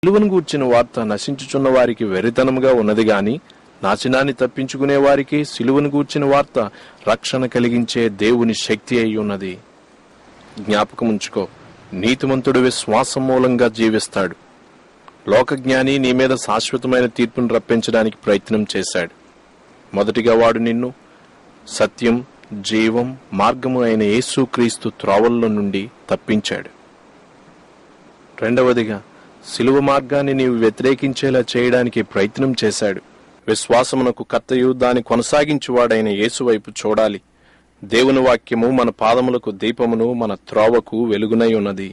సిలువను గూర్చిన వార్త నశించుచున్న వారికి వెర్రితనముగా ఉన్నది గాని నాశనాన్ని తప్పించుకునే వారికి సిలువను గూర్చిన వార్త రక్షణ కలిగించే దేవుని శక్తి అయి ఉన్నది. జ్ఞాపకముంచుకో, నీతిమంతుడు విశ్వాసం మూలంగా జీవిస్తాడు. లోకజ్ఞాని నీ మీద శాశ్వతమైన తీర్పును రప్పించడానికి ప్రయత్నం చేశాడు. మొదటిగా వాడు నిన్ను సత్యం, జీవం, మార్గము అయిన యేసుక్రీస్తు త్రోవల్లో నుండి తప్పించాడు. రెండవదిగా సిలువ మార్గాన్ని నీవు వ్యతిరేకించేలా చేయడానికి ప్రయత్నం చేశాడు. విశ్వాసమునకు కర్తయు దాని కొనసాగించువాడైన యేసు వైపు చూడాలి. దేవుని వాక్యము మన పాదములకు దీపమును, మన త్రోవకు వెలుగునై ఉన్నది.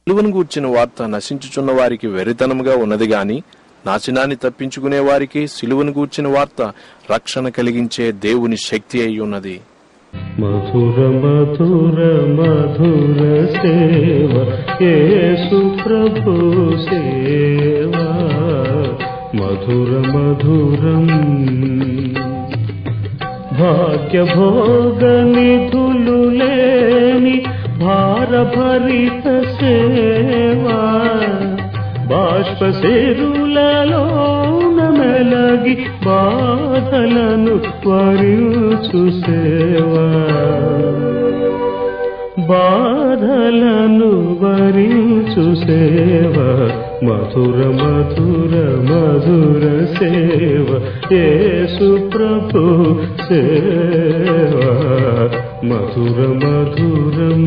సిలువను గూర్చిన వార్త నశించుచున్న వారికి వెర్రితనముగా ఉన్నది గాని నాశనాన్ని తప్పించుకునే వారికి సిలువను గూర్చిన వార్త రక్షణ కలిగించే దేవుని శక్తి అయి ఉన్నది. మధుర మధుర మధుర సేవ యేసు ప్రభు సేవ మధుర మధురం భాగ్య భోగ నిధులు లేని భారభరిత సేవా బాష్పశిరులలోన మెలగి బాధలను వరించు సేవా బాధలను వరించు సేవా మధుర మధుర మధుర సేవ యేసు ప్రభు సేవ మధుర మధురం.